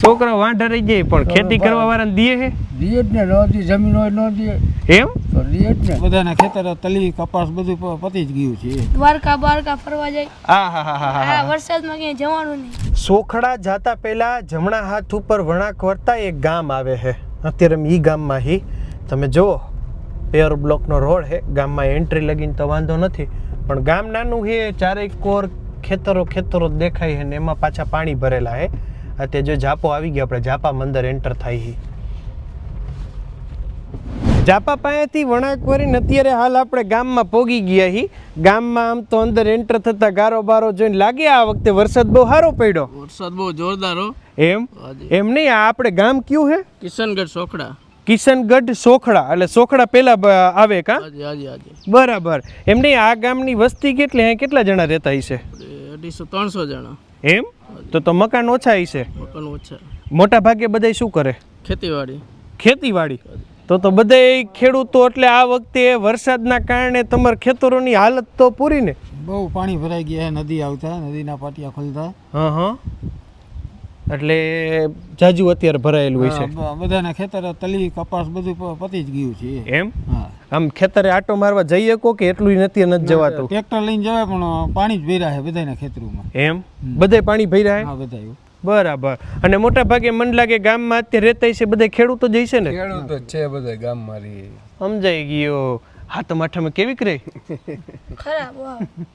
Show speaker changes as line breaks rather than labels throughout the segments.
છોકરા વાંઢા રહી જાય પણ ખેતી કરવા વાળાને દીએ છે
દીએ જ ને નહોતી જમીન હોય ન દીએ
એમ
તો દીએ જ ને
બધાના ખેતર તલી કપાસ બધું પતી જ ગયું છે
દ્વારકા બારકા ફરવા જાય
આ
વરસાદમાં ક્યાંય જવાનું નહીં
સોખડા જાતા પહેલા જમણા હાથ ઉપર વણાક વર્તા એક ગામ આવે છે અત્યારે ઈ ગામમાં હી તમે જુઓ પેર બ્લોકનો રોડ છે ગામમાં એન્ટ્રી લગીને તો વાંધો નથી પણ ગામ નાનું છે ચારેય કોર ખેતરો દેખાય છે ને એમાં પાછા પાણી ભરેલા છે અત્યારે જો જાપો આવી ગયા આપણે જાપા મંદિર એન્ટર થાય છે જાપા પાસેથી વણાક વરીને અત્યારે હાલ આપણે ગામમાં પોગી ગયા હી ગામમાં આમ તો અંદર એન્ટર થતા ગારો બારો જોઈને લાગે આ વખતે વરસાદ બહુ સારો પડ્યો
વરસાદ બહુ જોરદાર હો
એમ નહીં આ આપણે ગામ કયું છે
કિશનગઢ સોખડા
કિશનગઢ સોખડા એટલે સોખડા પેલા આવે કા
હાજી
બરાબર એમ નહીં આ ગામની વસ્તી કેટલી અહીં કેટલા જણા રહેતા હશે
200-300 જણા
એમ તો મકાન ઓછા હશે
મકાન ઓછા
મોટા ભાગે બધા શું કરે ખેતીવાડી તો બધા ખેડૂતો એટલે આ વખતે વરસાદના કારણે તમારા ખેતરોની હાલત તો પૂરી ને
બહુ પાણી ભરાઈ ગયા નદી આવતા નદીના પાટિયા ખોલતા
હા એટલે જાજુ અત્યારે ભરાયેલું હોય છે
બધાના ખેતર તલી કપાસ બધું પતી જ ગયું છે
એમ આમ ખેતરે આટો મારવા જઈએ કો કે એટલું નથી જવાતું
ટ્રેક્ટર લઈને જવાય પણ પાણી જ ભર્યા છે બધાના ખેતરોમાં
એમ બધે પાણી ભર્યા
હા બધા
બરાબર અને મોટા ભાગે મન લાગે ગામમાં અત્યારે રહેતા છે બધા ખેડૂતો જ છે ને
ખેડૂતો છે બધા ગામમાં
સમજાઈ ગયો હા તો માઠામાં કેવી કરે
ખરાબ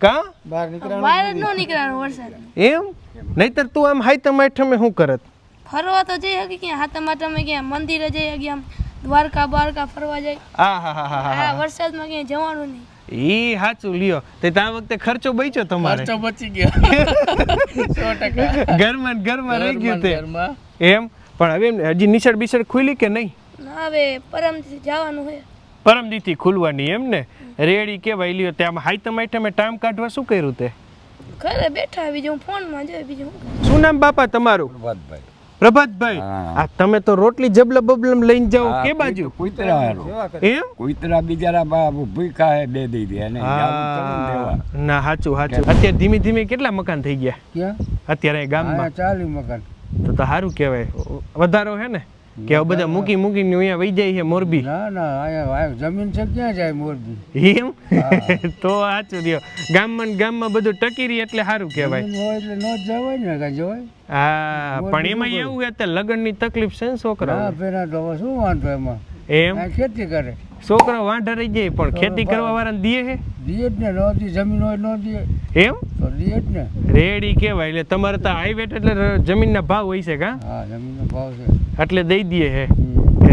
કા
બહાર નીકળવાનું
બહાર જ ન નીકળવાનું વરસાદ
એમ નહીતર તું આમ હાઈ તમાઠામાં શું કરત
ફરવા તો જઈ હકી ક્યાં હાથમાં ક્યાં મંદિરે જઈ હકી આમ દ્વારકા બારકા ફરવા જાય વરસાદમાં ક્યાંય જવાનું નહીં
ઈ સાચું લ્યો તે આ વખતે ખર્ચો બચ્યો તમારે
ખર્ચો બચી ગયો 100%
ઘરમાં રહી ગયું તે એમ પણ હવે હજી નિશાળ બિશાળ ખુલી કે નહીં
હવે પરમથી જવાનું છે
પરમદીથી ખુલવાની એમ ને રેડી કેવાય લ્યો તે આમ હાઈ તમાઠામાં ટાઈમ કાઢવા શું કર્યું તે
ઘરે બેઠા બીજું ફોનમાં જોઈ બીજું
શું નામ બાપા તમારું પ્રભાતભાઈ આ તમે તો રોટલી જબલા બબલમ લઈને જાઓ કે બાજુ
કુતરા બિચારા ભૂખા હે દે દઈ દે
ના સાચું અત્યારે ધીમે ધીમે કેટલા મકાન થઈ ગયા અત્યારે ગામમાં
40 મકાન
તો સારું કહેવાય વધારો હે ને કે બધા મૂકી અહીંયા વહી જાય છે મોરબી
ના જમીન છે ક્યાં જાય મોરબી
એમ તો સાચું રહ્યો ગામમાં બધું ટકી રહી એટલે સારું કહેવાય
એટલે ન જવાય ને કઈ જવાય
હા પણ એમાં એવું અત્યારે લગ્નની તકલીફ છે ને છોકરા
પેલા તો શું વાંધો એમાં
એમ
ખેતી કરે
છોકરા વાંઢા રહી જાય પણ ખેતી કરવા વાળાને દીએ છે
દીએ જ ને નહોતી જમીન હોય ન દીએ
એમ
તો દીએ જ ને
રેડી કહેવાય એટલે તમારે તો હાઈવે એટલે જમીનના ભાવ હોય છે કા
હા જમીનનો ભાવ છે
એટલે દઈ દઈએ હે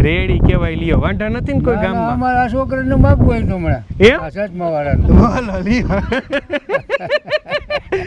રેડી કહેવાય લ્યો વાંઢા નથી ને કોઈ ગામમાં
અમારા છોકરાને માગવું હોય તો હમણાં
એમ
સચમા વાળાને
લ્યો